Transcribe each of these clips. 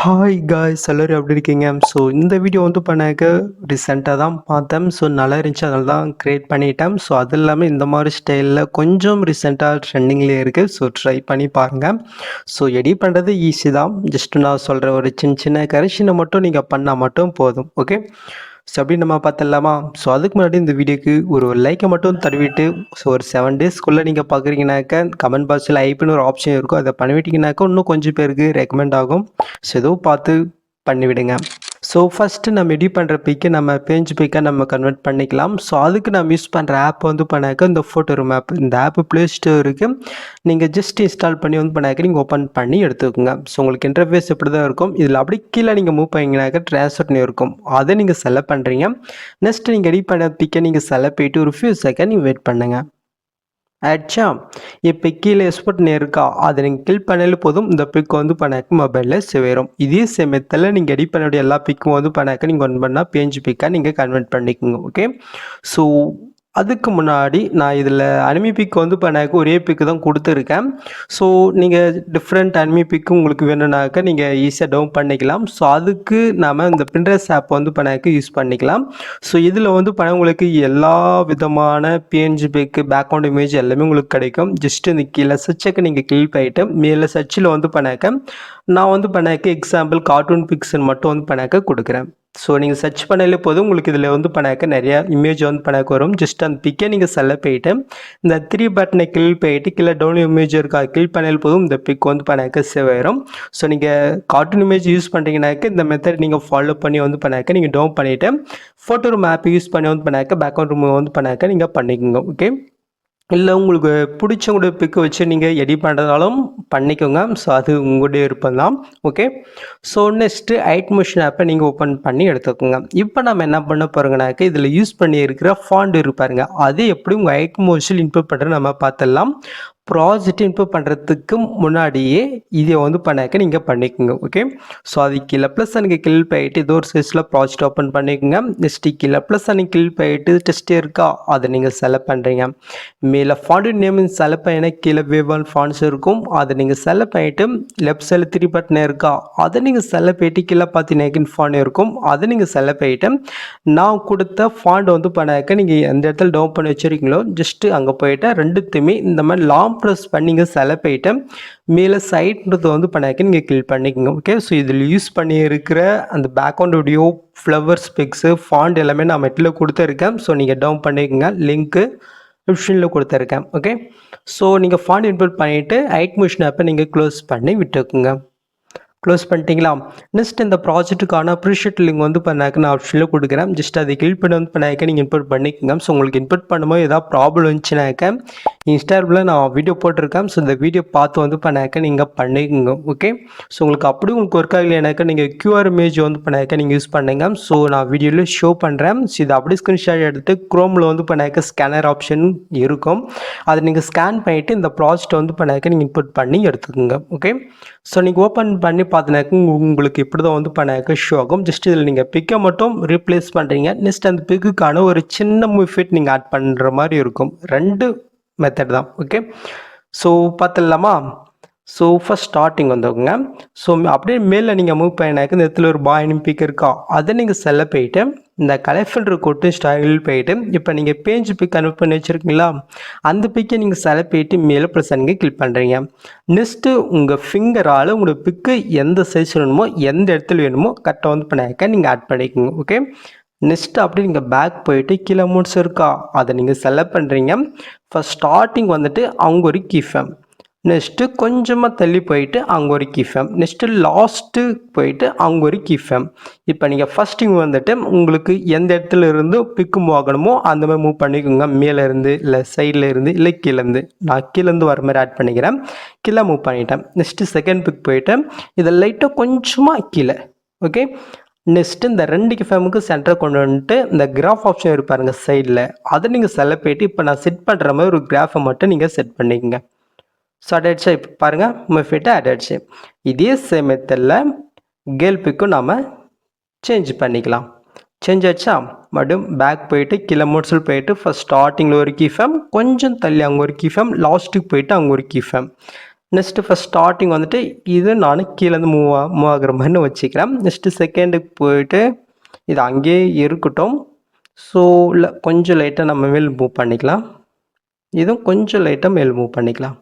Hi guys எல்லோரும் எப்படி இருக்கீங்க? ஸோ இந்த வீடியோ வந்து பண்ணாக்க ரீசெண்டாக தான் பார்த்தேன். ஸோ நல்லா இருந்துச்சு, அதனால தான் க்ரியேட் பண்ணிட்டேன். ஸோ அது இல்லாமல் இந்த மாதிரி ஸ்டைலில் கொஞ்சம் ரீசெண்டாக ட்ரெண்டிங்லேயே இருக்குது. ஸோ ட்ரை பண்ணி பாருங்கள். ஸோ எடிட் பண்ணுறது ஈஸி தான். ஜஸ்ட் நான் சொல்கிற ஒரு சின்ன சின்ன கரெக்ஷனை மட்டும் நீங்கள் பண்ணால் மட்டும் போதும். ஓகே, ஸோ அப்படி நம்ம பார்த்துடலாமா? ஸோ அதுக்கு முன்னாடி இந்த வீடியோக்கு ஒரு லைக்கை மட்டும் தருவிட்டு, ஸோ ஒரு 7 டேஸ்க்குள்ளே நீங்கள் பார்க்குறீங்கனாக்கா கமெண்ட் பாக்ஸில் ஐப்புன்னு ஒரு ஆப்ஷன் இருக்கும். அதை பண்ணிவிட்டிங்கனாக்கா இன்னும் கொஞ்சம் பேருக்கு ரெக்கமெண்ட் ஆகும். ஸோ ஏதோ பார்த்து பண்ணிவிடுங்க. ஸோ ஃபஸ்ட்டு நம்ம எடிட் பண்ணுற பிக்கை நம்ம பேஜ் பிக்காக நம்ம கன்வெர்ட் பண்ணிக்கலாம். ஸோ அதுக்கு நம்ம யூஸ் பண்ணுற ஆப் வந்து பண்ணாக்க இந்த ஃபோட்டோ மேப். இந்த ஆப்பு ப்ளே ஸ்டோருக்கு நீங்கள் ஜஸ்ட் இன்ஸ்டால் பண்ணி வந்து பண்ணாக்க நீங்கள் ஓப்பன் பண்ணி எடுத்துக்கோங்க. ஸோ உங்களுக்கு இன்டர்ஃபேஸ் இப்படி தான் இருக்கும். இதில் அப்படி கீழே நீங்கள் மூவ் பண்ணிங்கனாக்க ட்ரான்ஸ்ஃபர்னு இருக்கும். அதை நீங்கள் செலக்ட் பண்ணுறீங்க. நெக்ஸ்ட் நீங்கள் எடிட் பண்ண பிக்கை நீங்கள் செலக்ட் போயிட்டு ஒரு ஃபியூ செகண்ட் நீங்கள் வெயிட் பண்ணுங்கள். ஆயிடுச்சா? இப்போ கீழே எக்ஸ்போர்ட்னு இருக்கா, அதை நீங்கள் கிளிக் பண்ணாலே போதும். இந்த பிக் வந்து பண்ணாக்க மொபைலில் சேரும். இதே சமயத்தில் நீங்கள் எடிட் பண்ண வேண்டிய எல்லா பிக்கும் வந்து பண்ணாக்க நீங்கள் ஒன் பண்ணால் பேஜ் பிக்காக நீங்கள் கன்வெர்ட் பண்ணிக்கோங்க. ஓகே, ஸோ அதுக்கு முன்னாடி நான் இதில் அனிமி பிக் வந்து பண்ணாக்க ஒரே பிக்கு தான் கொடுத்துருக்கேன். ஸோ நீங்கள் டிஃப்ரெண்ட் அனிமி பிக்கு உங்களுக்கு வேணும்னாக்க நீங்கள் ஈஸியாக டவுன் பண்ணிக்கலாம். ஸோ அதுக்கு நாம் இந்த பின்ட்ரெஸ்ட் ஆப் வந்து பண்ணாக்க யூஸ் பண்ணிக்கலாம். ஸோ இதில் வந்து பண்ண உங்களுக்கு எல்லா விதமான பிஎன்ஜி பிக்கு பேக்ரவுண்ட் இமேஜ் எல்லாமே உங்களுக்கு கிடைக்கும். ஜஸ்ட் இந்த கீழே சர்ச்சுக்கு நீங்கள் கிளிக் பண்ணிட்டு மேலே சர்ச்சில் வந்து பண்ணாக்க நான் வந்து பண்ணாக்க எக்ஸாம்பிள் கார்ட்டூன் பிக்ஸ்ன்னு மட்டும் வந்து பண்ணாக்க கொடுக்குறேன். ஸோ நீங்கள் சர்ச் பண்ணாலே போதும், உங்களுக்கு இதில் வந்து பண்ணாக்க நிறையா இமேஜ் வந்து பண்ணாக்க வரும். ஜஸ்ட் அந்த பிக்கை நீங்கள் செலக்ட் போயிட்டு இந்த 3 பட்டனை கிளிக் போயிட்டு கீழே டவுன் இமேஜ் இருக்கா கிளிக் பண்ணாலே போதும், இந்த பிக் வந்து பண்ணாக்க சேவ் ஆயிரும். ஸோ நீங்கள் கார்ட்டூன் இமேஜ் யூஸ் பண்ணுறீங்கனாக்க இந்த மெத்தட் நீங்கள் ஃபாலோ பண்ணி வந்து பண்ணாக்க நீங்கள் டவுன் பண்ணிவிட்டு ஃபோட்டோ ரூம் ஆப் யூஸ் பண்ணி வந்து பண்ணாக்க பேக்ரவுண்ட் ரூம் வந்து பண்ணாக்க நீங்கள் பண்ணிக்கோங்க. ஓகே, இல்லை உங்களுக்கு பிடிச்சவங்களுடைய பிக்கு வச்சு நீங்கள் எடிட் பண்ணுறதாலும் பண்ணிக்கோங்க. ஸோ அது உங்களுடைய விருப்பம் தான். ஓகே, ஸோ நெக்ஸ்ட்டு ஐட்மோஷன் ஆப்பை நீங்கள் ஓப்பன் பண்ணி எடுத்துக்கோங்க. இப்போ நம்ம என்ன பண்ண போகிறோங்கனாக்க இதில் யூஸ் பண்ணி இருக்கிற ஃபாண்ட் இருப்பாருங்க, அது எப்படி உங்கள் ஐட்மோஷன் இன்க்ளூட் பண்ணுறது நம்ம பார்த்துடலாம். ப்ராஜெக்ட் இன்க்ளூட் பண்ணுறதுக்கு முன்னாடியே இதை வந்து பண்ணாக்க நீங்கள் பண்ணிக்கோங்க. ஓகே, ஸோ அது கீழே ப்ளஸ் எனக்கு கிளிக் பண்ணிட்டு ஏதோ ஒரு சைஸில் ப்ராஜெக்ட் ஓப்பன் பண்ணிக்கோங்க. நெக்ஸ்ட்டு கீழே ப்ளஸ் எனக்கு கிளிக் பண்ணிட்டு டெஸ்ட்டே இருக்கா அதை நீங்கள் செலக்ட் பண்ணுறீங்க. மேலே ஃபாண்ட் நேம் செலக்ட் பண்ணி கீழே வேவ் ஃபாண்ட்ஸ் இருக்கும், அதை நீங்கள் செலக்ட் பண்ணிவிட்டு லெஃப்ட் சைடில் 3 பட்டன் இருக்கா அதை நீங்கள் செலக்ட் பண்ணிட்டு கீழே பார்த்தீங்கன்னா ஃபாண்ட் இருக்கும், அதை நீங்கள் செலக்ட் பண்ணிவிட்டு நான் கொடுத்த ஃபாண்ட் வந்து பண்ணாக்க நீங்கள் எந்த இடத்துல டவுன் பண்ணி வச்சுருக்கீங்களோ ஜஸ்ட்டு அங்கே போயிட்டு ரெண்டுத்தையுமே இந்த மாதிரி லாங் ப்ரெஸ் பண்ணிங்க செலக்ட் பண்ணிவிட்டு மேலே சைட்ன்றது வந்து பண்ணாக்க நீங்கள் கிளிக் பண்ணிக்கோங்க. ஓகே, ஸோ இதில் யூஸ் பண்ணி இருக்கிற அந்த பேக்ரவுண்ட் வீடியோ ஃப்ளவர்ஸ் பிக்ஸு ஃபாண்ட் எல்லாமே நான் மெட்டில் கொடுத்துருக்கேன். ஸோ நீங்கள் டவுன் பண்ணிக்கோங்க, லிங்க்கு டிஸ்கிரிப்ஷனில் கொடுத்துருக்கேன். ஓகே, ஸோ நீங்கள் ஃபாண்ட் இன்புட் பண்ணிவிட்டு ஐட்மோஷன் ஆப்பை நீங்கள் க்ளோஸ் பண்ணி விட்டுக்குங்க. க்ளோஸ் பண்ணிட்டீங்களா? நெக்ஸ்ட் இந்த ப்ராஜெக்ட்டுக்கான அப்ரிஷியேட் லிங்க் வந்து பண்ணாக்க நான் ஆப்ஷனில் கொடுக்குறேன். ஜஸ்ட் அதை கிளிக் பண்ணி வந்து பண்ணாக்க நீங்கள் இன்புட் பண்ணிக்கோங்க. ஸோ உங்களுக்கு இன்புட் பண்ணும்போது ஏதாவது ப்ராப்ளம் இருந்துச்சுனாக்க இன்ஸ்டாகிராமில் நான் வீடியோ போட்டிருக்கேன். ஸோ இந்த வீடியோ பார்த்து வந்து பண்ணாக்க நீங்கள் பண்ணிக்கோங்க. ஓகே, ஸோ உங்களுக்கு அப்படி உங்களுக்கு ஒர்க் ஆகலைனாக்கா நீங்கள் QR இமேஜ் வந்து பண்ணாக்க நீங்கள் யூஸ் பண்ணுங்க. ஸோ நான் வீடியோவில் ஷோ பண்ணுறேன். ஸோ இது அப்படி ஸ்க்ரீன்ஷாட் எடுத்து குரோமில் வந்து பண்ணாக்க ஸ்கேனர் ஆப்ஷன் இருக்கும், அதை நீங்கள் ஸ்கேன் பண்ணிவிட்டு இந்த ப்ராஜெக்ட் வந்து பண்ணாக்க நீங்கள் இன்புட் பண்ணி எடுத்துக்கோங்க. ஓகே, ஸோ நீங்கள் ஓப்பன் பண்ணி பார்த்தினாக்க உங்களுக்கு இப்படி தான் வந்து பண்ணாக்க ஷோ ஆகும். ஜஸ்ட் இதில் நீங்கள் பிக்கை மட்டும் ரீப்ளேஸ் பண்ணுறீங்க. நெக்ஸ்ட் அந்த பிக்குக்கான ஒரு சின்ன மூஃபிட் நீங்கள் ஆட் பண்ணுற மாதிரி இருக்கும். 2 மெத்தட் தான். ஓகே, ஸோ பார்த்துடலாமா? ஸோ ஃபஸ்ட் ஸ்டார்டிங் வந்துங்க. ஸோ அப்படியே மேலே நீங்கள் மூவ் பண்ணினாக்க இந்த இடத்துல ஒரு பாய் பிக் இருக்கா அதை நீங்கள் செலக்ட் போயிட்டு இந்த கலெக்ஷன் கொட்டு ஸ்டைல் போயிட்டு இப்போ நீங்கள் பேஜ் பிக் கன்வெர்ட் பண்ணி வச்சுருக்கீங்களா அந்த பிக்கை நீங்கள் செலக்ட் போயிட்டு மேலே ப்ளஸ் நீங்கள் கிளிக் பண்ணுறீங்க. நெக்ஸ்ட்டு உங்கள் ஃபிங்கரால் உங்களோட பிக்கு எந்த சைஸ் வேணுமோ எந்த இடத்துல வேணுமோ கரெக்டாக வந்து பண்ணாக்க நீங்கள் ஆட் பண்ணிக்கோங்க. ஓகே, நெக்ஸ்ட்டு அப்படி நீங்கள் பேக் போயிட்டு கீழே மூட்ஸ் இருக்கா அதை நீங்கள் செலக்ட் பண்ணுறீங்க. ஃபஸ்ட் ஸ்டார்டிங் வந்துட்டு அவங்க ஒரு கீஃபேம், நெக்ஸ்ட்டு கொஞ்சமாக தள்ளி போயிட்டு அங்கே ஒரு கீஃபேம், நெக்ஸ்ட்டு லாஸ்ட்டு போயிட்டு அங்கே ஒரு கீஃபேம். இப்போ நீங்கள் ஃபஸ்ட்டிங் வந்துட்டு உங்களுக்கு எந்த இடத்துல இருந்து பிக்கு மூவ் ஆகணுமோ அந்த மாதிரி மூவ் பண்ணிக்கோங்க. மேலேருந்து இல்லை சைடில் இருந்து இல்லை கீழேருந்து, நான் கீழேருந்து வர மாதிரி ஆட் பண்ணிக்கிறேன். கீழே மூவ் பண்ணிட்டேன். நெக்ஸ்ட்டு செகண்ட் பிக் போயிட்டு இதை லைட்டாக கொஞ்சமாக கீழே. ஓகே, நெக்ஸ்ட்டு இந்த 2 கீஃபேமுக்கு சென்டரை கொண்டு வந்துட்டு இந்த கிராஃப் ஆப்ஷன் இருப்பாருங்க சைடில், அதை நீங்கள் செலக்ட் போயிட்டு இப்போ நான் செட் பண்ணுற மாதிரி ஒரு கிராஃபை மட்டும் நீங்கள் செட் பண்ணிக்கோங்க. ஸோ அட் ஆயிடுச்சா? இப்போ பாருங்கள் மூஃபிட்டு அட் ஆயிடுச்சு. இதே சமயத்தில் கேர்ள் பிக்கும் நாம் சேஞ்ச் பண்ணிக்கலாம். சேஞ்ச் ஆச்சா? மறுபடியும் பேக் போயிட்டு கீழே மோட்ஸில் போயிட்டு ஃபஸ்ட் ஸ்டார்டிங்கில் ஒரு கீஃபேம், கொஞ்சம் தள்ளி அங்கே ஒரு கீஃபேம், லாஸ்ட்டுக்கு போயிட்டு அங்கே ஒரு கீஃபேம். நெக்ஸ்ட்டு ஃபஸ்ட் ஸ்டார்டிங் வந்துட்டு இது நான் கீழேருந்து மூவ் ஆகுற மாதிரி வச்சுக்கிறேன். நெக்ஸ்ட்டு செகண்டுக்கு போயிட்டு இது அங்கேயே இருக்கட்டும். ஸோ இல்லை கொஞ்சம் லைட்டாக நம்ம மேல் மூவ் பண்ணிக்கலாம். இதுவும் கொஞ்சம் லைட்டாக மேல் மூவ் பண்ணிக்கலாம்.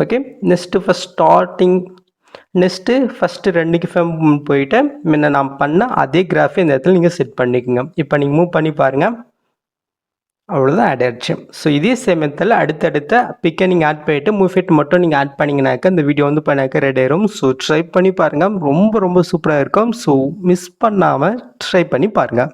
Okay, next first starting next first 2 frame போயிட்டு முன்ன நான் பண்ண அதே கிராஃபை இந்த இடத்துல நீங்கள் செட் பண்ணிக்கோங்க. இப்போ நீங்கள் மூவ் பண்ணி பாருங்கள், அவ்வளோதான் ஆட் ஆகிடுச்சு. ஸோ இதே சமயத்தில் அடுத்தடுத்த பிக்கை நீங்கள் ஆட் பண்ணிவிட்டு மூவ்ஃபிட் மட்டும் நீங்கள் ஆட் பண்ணிங்கனாக்கா இந்த வீடியோ வந்து பண்ணாக்க ரெடி ஆயிரும். ஸோ ட்ரை பண்ணி பாருங்கள், ரொம்ப ரொம்ப சூப்பராக இருக்கும். ஸோ மிஸ் பண்ணாமல் ட்ரை பண்ணி பாருங்கள்.